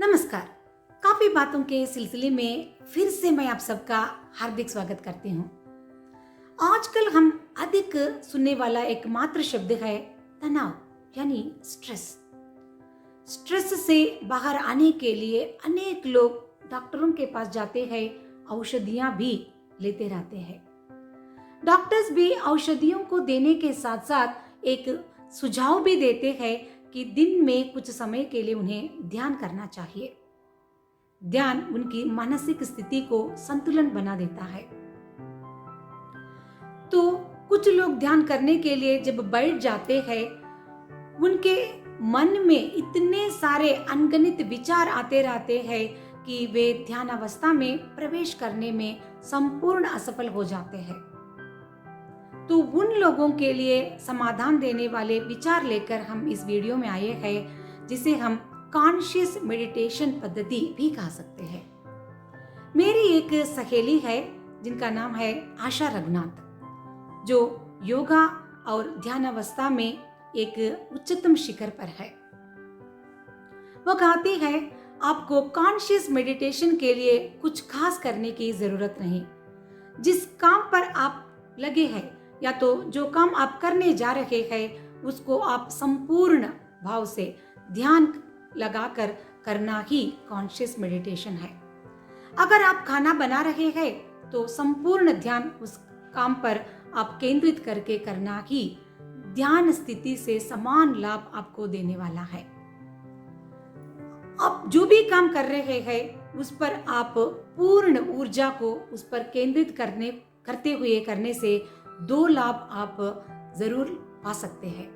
नमस्कार। काफी बातों के सिलसिले में फिर से मैं आप सबका हार्दिक स्वागत करती हूँ। आजकल हम अधिक सुनने वाला एकमात्र शब्द है तनाव यानी स्ट्रेस। स्ट्रेस से बाहर आने के लिए अनेक लोग डॉक्टरों के पास जाते हैं, औषधियां भी लेते रहते हैं। डॉक्टर्स भी औषधियों को देने के साथ साथ एक सुझाव भी देते हैं कि दिन में कुछ समय के लिए उन्हें ध्यान करना चाहिए। ध्यान उनकी मानसिक स्थिति को संतुलन बना देता है। तो कुछ लोग ध्यान करने के लिए जब बैठ जाते हैं, उनके मन में इतने सारे अनगिनत विचार आते रहते हैं कि वे ध्यान अवस्था में प्रवेश करने में संपूर्ण असफल हो जाते हैं। तो उन लोगों के लिए समाधान देने वाले विचार लेकर हम इस वीडियो में आए हैं, जिसे हम कॉन्शियस मेडिटेशन पद्धति भी कह सकते हैं। मेरी एक सहेली है जिनका नाम है आशा रघुनाथ, जो योगा और ध्यान अवस्था में एक उच्चतम शिखर पर है। वो कहती है, आपको कॉन्शियस मेडिटेशन के लिए कुछ खास करने की जरूरत नहीं। जिस काम पर आप लगे हैं या तो जो काम आप करने जा रहे हैं, उसको आप संपूर्ण भाव से ध्यान लगाकर करना ही कॉन्शियस मेडिटेशन है। अगर आप खाना बना रहे हैं तो संपूर्ण ध्यान उस काम पर आप केंद्रित करके करना ही ध्यान स्थिति से समान लाभ आपको देने वाला है। आप जो भी काम कर रहे हैं उस पर आप पूर्ण ऊर्जा को उस पर केंद्रित करने से दो लाभ आप जरूर पा सकते हैं।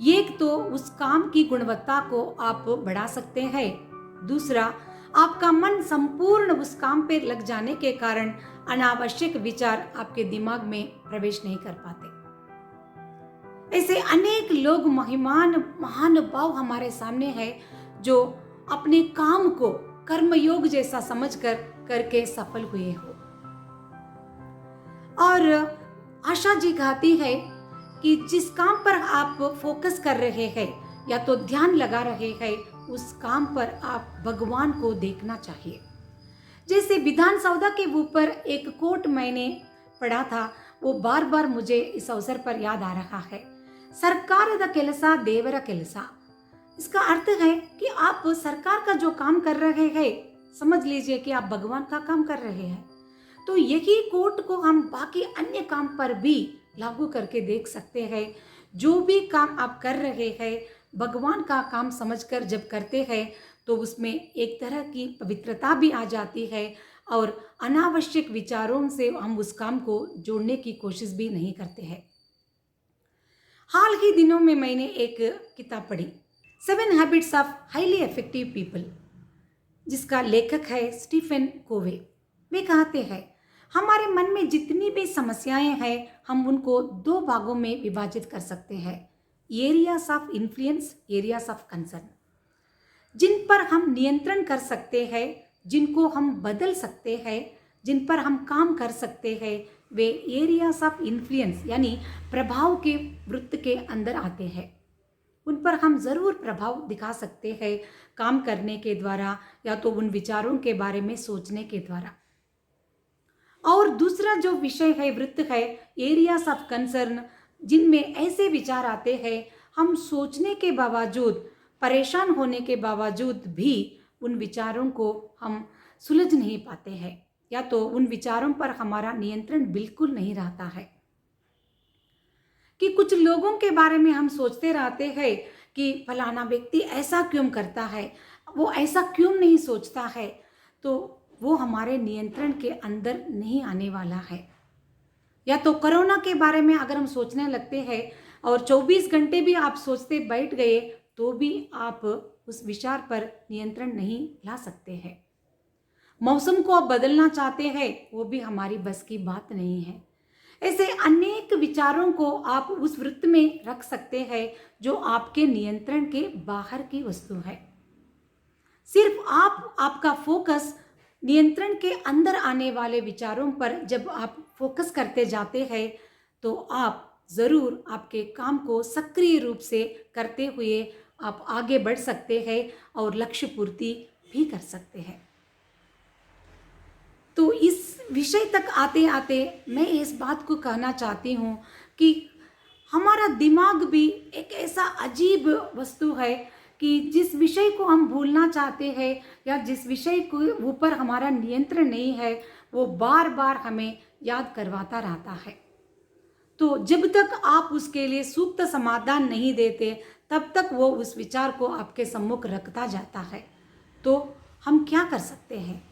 एक तो उस काम की गुणवत्ता को आप बढ़ा सकते हैं, दूसरा आपका मन संपूर्ण उस काम पे लग जाने के कारण अनावश्यक विचार आपके दिमाग में प्रवेश नहीं कर पाते। ऐसे अनेक लोग महानुभाव हमारे सामने हैं जो अपने काम को कर्मयोग जैसा समझकर करके सफल हुए हो। और आशा जी कहती है कि जिस काम पर आप फोकस कर रहे हैं या तो ध्यान लगा रहे हैं, उस काम पर आप भगवान को देखना चाहिए। जैसे विधान सौदा के ऊपर एक कोट मैंने पढ़ा था, वो बार बार मुझे इस अवसर पर याद आ रहा है। सरकारद केलसा देवर केलसा। इसका अर्थ है कि आप सरकार का जो काम कर रहे हैं, समझ लीजिए कि आप भगवान का काम कर रहे हैं। तो यही कोट को हम बाकी अन्य काम पर भी लागू करके देख सकते हैं। जो भी काम आप कर रहे हैं, भगवान का काम समझकर जब करते हैं तो उसमें एक तरह की पवित्रता भी आ जाती है और अनावश्यक विचारों से हम उस काम को जोड़ने की कोशिश भी नहीं करते हैं। हाल ही दिनों में मैंने एक किताब पढ़ी, 7 habits of highly effective people, जिसका लेखक है स्टीफन कोवे। वे कहते हैं, हमारे मन में जितनी भी समस्याएं हैं, हम उनको दो भागों में विभाजित कर सकते हैं, areas of influence, areas of concern. जिन पर हम नियंत्रण कर सकते हैं, जिनको हम बदल सकते हैं, जिन पर हम काम कर सकते हैं, वे एरियाज ऑफ इन्फ्लुएंस यानी प्रभाव के वृत्त के अंदर आते हैं। उन पर हम ज़रूर प्रभाव दिखा सकते हैं काम करने के द्वारा या तो उन विचारों के बारे में सोचने के द्वारा। और दूसरा जो विषय है, वृत्त है, एरियाज ऑफ कंसर्न, जिनमें ऐसे विचार आते हैं हम सोचने के बावजूद, परेशान होने के बावजूद भी उन विचारों को हम सुलझ नहीं पाते हैं या तो उन विचारों पर हमारा नियंत्रण बिल्कुल नहीं रहता है। कि कुछ लोगों के बारे में हम सोचते रहते हैं कि फलाना व्यक्ति ऐसा क्यों करता है, वो ऐसा क्यों नहीं सोचता है, तो वो हमारे नियंत्रण के अंदर नहीं आने वाला है। या तो कोरोना के बारे में अगर हम सोचने लगते हैं और 24 घंटे भी आप सोचते बैठ गए तो भी आप उस विचार पर नियंत्रण नहीं ला सकते हैं। मौसम को आप बदलना चाहते हैं, वो भी हमारी बस की बात नहीं है। ऐसे अनेक विचारों को आप उस वृत्त में रख सकते हैं जो आपके नियंत्रण के बाहर की वस्तु है। सिर्फ आपका फोकस नियंत्रण के अंदर आने वाले विचारों पर जब आप फोकस करते जाते हैं तो आप ज़रूर आपके काम को सक्रिय रूप से करते हुए आप आगे बढ़ सकते हैं और लक्ष्य पूर्ति भी कर सकते हैं। तो इस विषय तक आते आते मैं इस बात को कहना चाहती हूँ कि हमारा दिमाग भी एक ऐसा अजीब वस्तु है कि जिस विषय को हम भूलना चाहते हैं या जिस विषय को ऊपर हमारा नियंत्रण नहीं है, वो बार बार हमें याद करवाता रहता है। तो जब तक आप उसके लिए सूक्त समाधान नहीं देते, तब तक वो उस विचार को आपके सम्मुख रखता जाता है। तो हम क्या कर सकते हैं?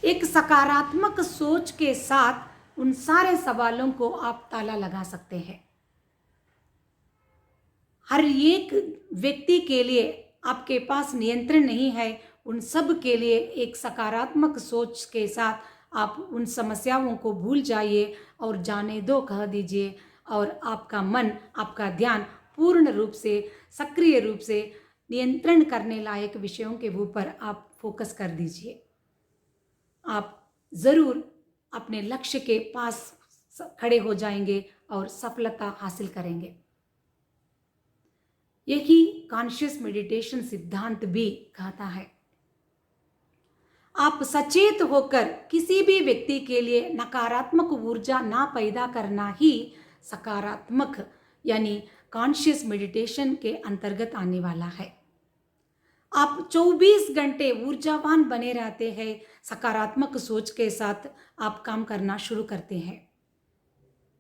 एक सकारात्मक सोच के साथ उन सारे सवालों को आप ताला लगा सकते हैं। हर एक व्यक्ति के लिए आपके पास नियंत्रण नहीं है, उन सब के लिए एक सकारात्मक सोच के साथ आप उन समस्याओं को भूल जाइए और जाने दो कह दीजिए, और आपका मन, आपका ध्यान पूर्ण रूप से, सक्रिय रूप से नियंत्रण करने लायक विषयों के ऊपर आप फोकस कर दीजिए। आप ज़रूर अपने लक्ष्य के पास खड़े हो जाएंगे और सफलता हासिल करेंगे। यही कॉन्शियस मेडिटेशन सिद्धांत भी कहता है। आप सचेत होकर किसी भी व्यक्ति के लिए नकारात्मक ऊर्जा ना पैदा करना ही सकारात्मक यानी कॉन्शियस मेडिटेशन के अंतर्गत आने वाला है। आप 24 घंटे ऊर्जावान बने रहते हैं, सकारात्मक सोच के साथ आप काम करना शुरू करते हैं।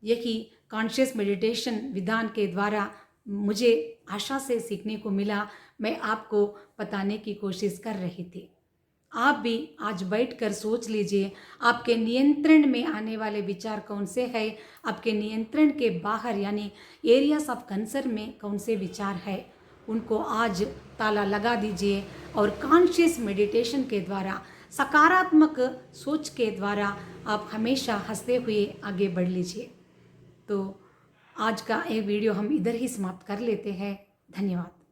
यही कॉन्शियस मेडिटेशन विधान के द्वारा मुझे आशा से सीखने को मिला, मैं आपको बताने की कोशिश कर रही थी। आप भी आज बैठकर सोच लीजिए, आपके नियंत्रण में आने वाले विचार कौन से हैं, आपके नियंत्रण के बाहर यानी एरियाज ऑफ कंसर्न में कौन से विचार है, उनको आज ताला लगा दीजिए और कॉन्शियस मेडिटेशन के द्वारा, सकारात्मक सोच के द्वारा आप हमेशा हंसते हुए आगे बढ़ लीजिए। तो आज का ये वीडियो हम इधर ही समाप्त कर लेते हैं। धन्यवाद।